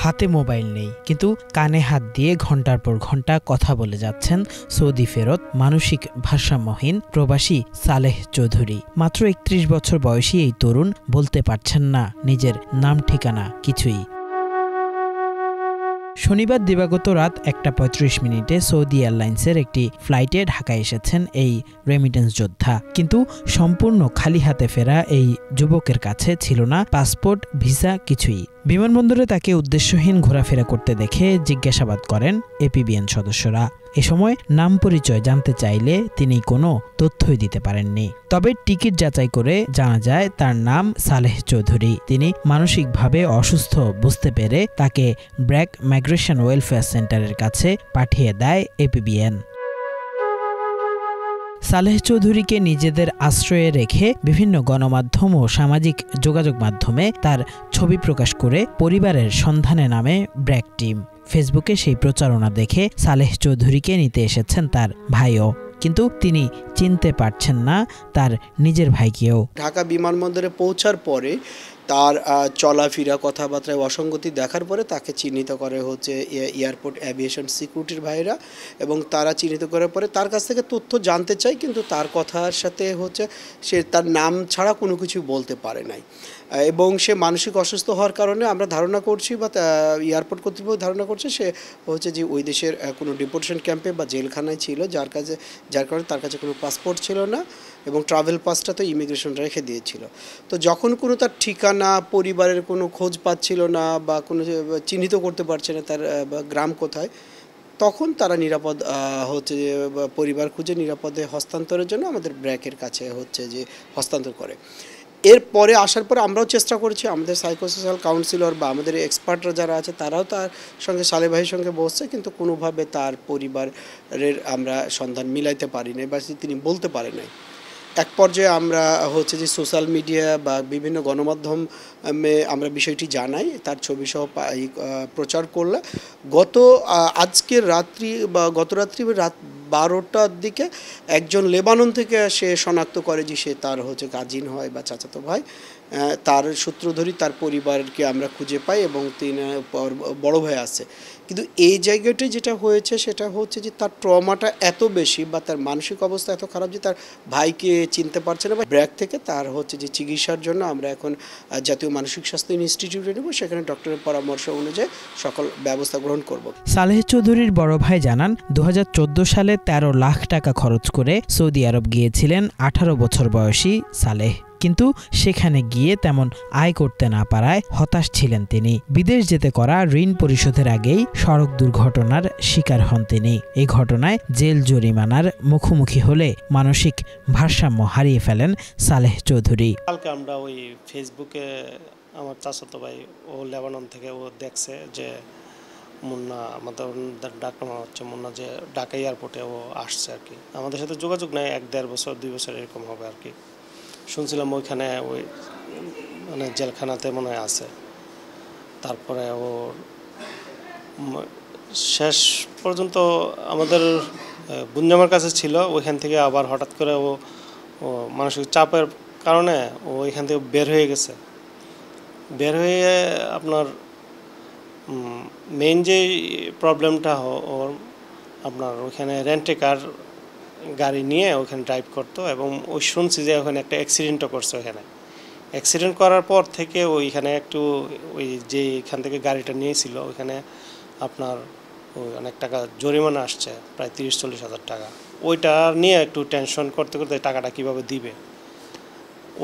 হাতে মোবাইল নেই, কিন্তু কানে হাত দিয়ে ঘন্টার পর ঘন্টা কথা বলে যাচ্ছেন সৌদি ফেরত মানসিক ভারসাম্যহীন প্রবাসী সালেহ চৌধুরী। মাত্র ৩১ বছর বয়সী এই তরুণ বলতে পারছেন না নিজের নাম ঠিকানা কিছুই। শনিবার দিবাগত রাত ১টা ৩৫ সৌদি এয়ারলাইন্সের একটি ফ্লাইটে ঢাকায় এসেছেন এই রেমিটেন্স যোদ্ধা। কিন্তু সম্পূর্ণ খালি হাতে ফেরা এই যুবকের কাছে ছিল না পাসপোর্ট, ভিসা, কিছুই। বিমানবন্দরে তাকে উদ্দেশ্যহীন ঘোরাফেরা করতে দেখে জিজ্ঞাসাবাদ করেন এপিবিএন সদস্যরা। এ সময় নাম পরিচয় জানতে চাইলে তিনি কোনো তথ্যই দিতে পারেননি। তবে টিকিট যাচাই করে জানা যায় তার নাম সালেহ চৌধুরী। তিনি মানসিকভাবে অসুস্থ বুঝতে পেরে তাকে ব্র্যাক মাইগ্রেশন ওয়েলফেয়ার সেন্টারের কাছে পাঠিয়ে দেয় এপিবিএন। সালেহ চৌধুরীকে নিজেদের আশ্রয়ে রেখে বিভিন্ন গণমাধ্যম ও সামাজিক যোগাযোগ মাধ্যমে তার ছবি প্রকাশ করে পরিবারের সন্ধানে নামে ব্র্যাক টিম। ফেসবুকে সেই প্রচারণা দেখে সালেহ চৌধুরীকে নিতে এসেছেন তার ভাইও, কিন্তু তিনি চিনতে পারছেন না তার নিজের ভাইকেও। ঢাকা বিমানবন্দরে পৌঁছার পরে তার চলাফেরা, কথাবার্তায় অসঙ্গতি দেখার পরে তাকে চিহ্নিত করে হচ্ছে এয়ারপোর্ট অ্যাভিয়েশন সিকিউরিটির ভাইরা, এবং তারা চিহ্নিত করার পরে তার কাছ থেকে তথ্য জানতে চাই, কিন্তু তার কথার সাথে হচ্ছে সে তার নাম ছাড়া কোনো কিছু বলতে পারে নাই, এবং সে মানসিক অসুস্থ হওয়ার কারণে আমরা ধারণা করছি বা এয়ারপোর্ট কর্তৃপক্ষ ধারণা করছে সে হচ্ছে যে ওই দেশের কোনো ডিপোর্টেশন ক্যাম্পে বা জেলখানায় ছিল, যার কারণে তার কাছে কোনো পাসপোর্ট ছিল না এবং ট্রাভেল পাসটা তো ইমিগ্রেশন রেখে দিয়েছিল। তো যখন কোনো তার ঠিকানা, পরিবারের কোনো খোঁজ পাচ্ছিল না বা কোনো চিহ্নিত করতে পারছে না তার গ্রাম কোথায়, তখন তারা নিরাপদ হচ্ছে যে পরিবার খুঁজে নিরাপদে হস্তান্তরের জন্য আমাদের ব্র্যাকের কাছে হচ্ছে যে হস্তান্তর করে। এরপরে আসার পর আমরাও চেষ্টা করেছি, আমাদের সাইকোসোশ্যাল কাউন্সিলর বা আমাদের এক্সপার্টরা যারা আছে তারাও তার সঙ্গে সালেহ ভাইয়ের সঙ্গে বসছে, কিন্তু কোনোভাবে তার পরিবারের আমরা সন্ধান মিলাইতে পারি নাই বা তিনি বলতে পারে নাই। এক পর্যায়ে আমরা হচ্ছে যে সোশ্যাল মিডিয়া বা বিভিন্ন গণমাধ্যমে আমরা বিষয়টি জানাই, তার ছবি সহ প্রচার করলে আজকের রাত্রি বা গত রাত্রি রাত 12টার দিকে একজন লেবানন থেকে সে শনাক্ত করে যে সে তার হচ্ছে কাজিন হয় বা চাচাতো ভাই। তার সূত্র ধরি তার পরিবারকে আমরা খুঁজে পাই এবং তিনি বড় ভাই আছে। কিন্তু এই জায়গাটি যেটা হয়েছে সেটা হচ্ছে যে তার ট্রমাটা এত বেশি বা তার মানসিক অবস্থা এত খারাপ যে তার ভাইকে চিনতে পারছে না। বা ব্র্যাক থেকে তার হচ্ছে যে চিকিৎসার জন্য আমরা এখন জাতীয় মানসিক স্বাস্থ্য ইনস্টিটিউটে নেব, সেখানে ডক্টরের পরামর্শ অনুযায়ী সকল ব্যবস্থা গ্রহণ করব। সালেহ চৌধুরীর বড় ভাই জানান ২০১৪ সালে ১৩ লাখ টাকা খরচ করে সৌদি আরব গিয়েছিলেন ১৮ বছর বয়সী সালেহ, কিন্তু সেখানে গিয়ে তেমন আয় করতে না পারায় হতাশ ছিলেন তিনি। বিদেশ যেতে করা ঋণ পরিশোধের আগেই সড়ক দুর্ঘটনার শিকার হন তিনি। এই ঘটনায় জেল জরিমানার মুখোমুখি হলে মানসিক ভারসাম্য হারিয়ে ফেলেন সালেহ চৌধুরী। কালকে আমরা ওই ফেসবুকে আমার চাচাতো ভাই ও লেবানন থেকে ও দেখছে যে মুন্না, আমাদের ডাক নাম হচ্ছে মুন্না, যে ঢাকা এয়ারপোর্টে ও আসছে আর কি। আমাদের সাথে যোগাযোগ নেই, ১-১.৫ বছর ২ বছর এরকম হবে আর কি। শুনছিলাম ওইখানে ওই মানে জেলখানাতে মনে হয় আছে। তারপরে ও শেষ পর্যন্ত আমাদের বুঞ্জামার কাছে ছিল, ওইখান থেকে আবার হঠাৎ করে ও মানসিক চাপের কারণে ও ওইখান থেকে বের হয়ে গেছে। বের হয়ে আপনার মেইন যে প্রবলেমটা ওর আপনার ওইখানে রেন্টে কার গাড়ি নিয়ে ওখানে ড্রাইভ করতো, এবং ওই শুনছি যে ওখানে একটা অ্যাক্সিডেন্টও করছে। ওখানে অ্যাক্সিডেন্ট করার পর থেকে ওইখানে একটু ওই যে এখান থেকে গাড়িটা নিয়েছিল ওইখানে আপনার ওই অনেক টাকা জরিমানা আসছে, প্রায় ৩০-৪০ হাজার টাকা। ওইটা নিয়ে একটু টেনশন করতে করতে টাকাটা কীভাবে দিবে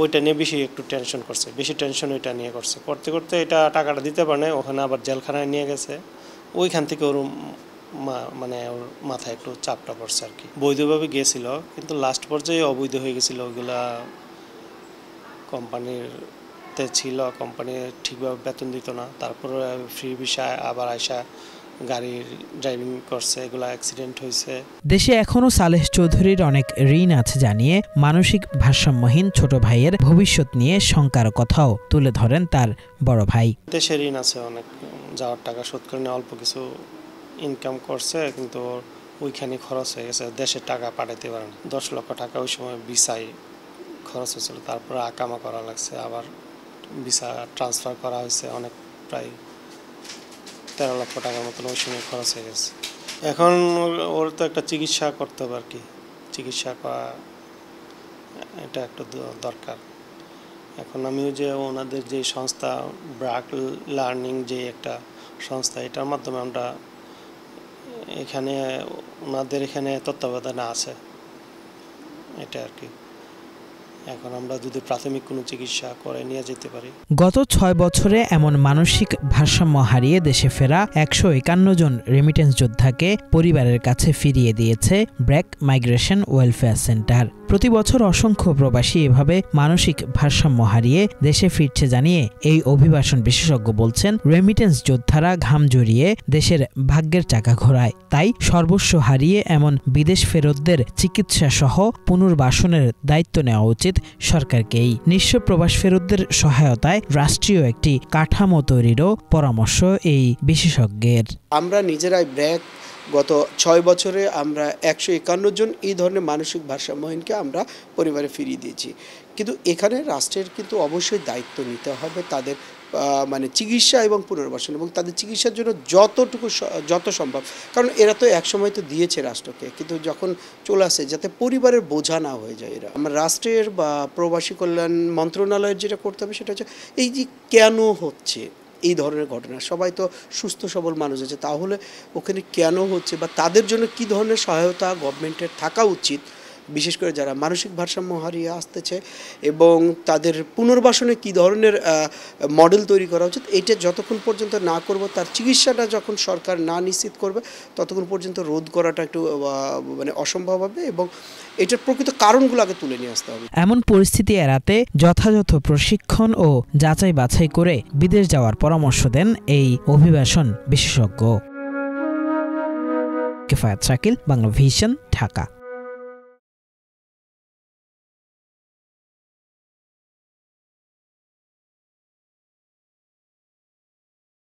ওইটা নিয়ে বেশি একটু টেনশন করছে, বেশি টেনশন ওইটা নিয়ে করতে করতে এটা টাকাটা দিতে পারে না। ওখানে আবার জেলখানায় নিয়ে গেছে, ওইখান থেকে ওর মানে ওর মাথায় একটু চাপটা পড়ছে আর কি। বৈধভাবে গিয়েছিল, কিন্তু লাস্ট পর্যায়ে অবৈধ হয়ে গেছিল। ওইগুলা কোম্পানিতে ছিল, কোম্পানি ঠিকভাবে বেতন দিত না, তারপরে ফ্রি ভিসায় আবার আয়সা গাড়ির ড্রাইভিং করছে, এগুলো অ্যাক্সিডেন্ট হয়েছে। দেশে এখনো সালেহ চৌধুরীর অনেক ঋণ আছে জানিয়ে মানসিক ভারসাম্যহীন ছোট ভাইয়ের ভবিষ্যৎ নিয়ে শঙ্কার কথাও তুলে ধরেন তার বড় ভাই। দেশে ঋণ আছে অনেক, যাওয়ার টাকা শোধ করে অল্প কিছু ইনকাম করছে, কিন্তু ওইখানে খরচ হয়ে গেছে, দেশের টাকা পাঠাতে পারে না। ১০ লক্ষ টাকা ওই সময় ভিসায় খরচ হয়েছিল, তারপরে আকামা করা লাগছে, আবার ভিসা ট্রান্সফার করা হয়েছে অনেক, প্রায় 13 লক্ষ টাকার মতন ওই সময় খরচ হয়ে গেছে। এখন ওর তো একটা চিকিৎসা করতে হবে আর কি, চিকিৎসা করা এটা একটু দরকার। এখন আমিও যে ওনাদের যে সংস্থা ব্র্যাক লার্নিং যে একটা সংস্থা, এটার মাধ্যমে আমরা এখানে ওনাদের এখানে তত্ত্বাবধানে আছে এটা আর কি। এখন আমরা যদি প্রাথমিক কোনো চিকিৎসা করে নিয়ে যেতে পারি। গত 6 বছরে এমন মানসিক ভারসাম্য হারিয়ে দেশে ফেরা 151 জন রেমিটেন্স যোদ্ধাকে পরিবারের কাছে ফিরিয়ে দিয়েছে ব্র্যাক মাইগ্রেশন ওয়েলফেয়ার সেন্টার। প্রতি বছর অসংখ্য প্রবাসী এভাবে মানসিক ভারসাম্য হারিয়ে দেশে ফিরছে জানিয়ে এই অভিবাসন বিশেষজ্ঞ বলছেন, রেমিটেন্স যোদ্ধারা ঘাম জড়িয়ে দেশের ভাগ্যের চাকা ঘোরায়। তাই সর্বস্ব হারিয়ে এমন বিদেশ ফেরতদের চিকিৎসা সহ পুনর্বাসনের দায়িত্ব নেওয়া উচিত সরকারকেই। নিঃস্ব প্রবাস ফেরতদের সহায়তায় রাষ্ট্রীয় একটি কাঠামো তৈরিরও পরামর্শ এই বিশেষজ্ঞের। আমরা নিজেরাই ব্র্যাক গত 6 বছরে আমরা 151 জন এই ধরনের মানসিক ভারসাম্যহীনকে আমরা পরিবারে ফিরিয়ে দিয়েছি। কিন্তু এখানে রাষ্ট্রের কিন্তু অবশ্যই দায়িত্ব নিতে হবে তাদের মানে চিকিৎসা এবং পুনর্বাসন, এবং তাদের চিকিৎসার জন্য যত সম্ভব, কারণ এরা তো একসময় তো দিয়েছে রাষ্ট্রকে, কিন্তু যখন চলে আসে যাতে পরিবারের বোঝা না হয়ে যায় এরা। আমরা রাষ্ট্রের বা প্রবাসী কল্যাণ মন্ত্রণালয়ের যেটা করতে হবে সেটা হচ্ছে এই যে কেন হচ্ছে এই ধরনের ঘটনা, সবাই তো সুস্থ সবল মানুষ আছে, তাহলে ওখানে কেন হচ্ছে বা তাদের জন্য কি ধরনের সহায়তা গভর্নমেন্টের থাকা উচিত, বিশেষ করে যারা মানসিক ভারসাম্য হারিয়ে আসতেছে, এবং তাদের পুনর্বাসনে কি ধরনের মডেল তৈরি করা উচিত। এটা যতক্ষণ পর্যন্ত না করব, তার চিকিৎসাটা যখন সরকার না নিশ্চিত করবে ততক্ষণ পর্যন্ত রোধ করাটা একটু মানে অসম্ভব হবে, এবং এটার প্রকৃত কারণগুলো আগে তুলে নিয়ে আসতে হবে। এমন পরিস্থিতি এড়াতে যথাযথ প্রশিক্ষণ ও যাচাই বাছাই করে বিদেশ যাওয়ার পরামর্শ দেন এই অভিবাসন বিশেষজ্ঞ। কিফায়াত শাকিল, বাংলা ভিশন, ঢাকা।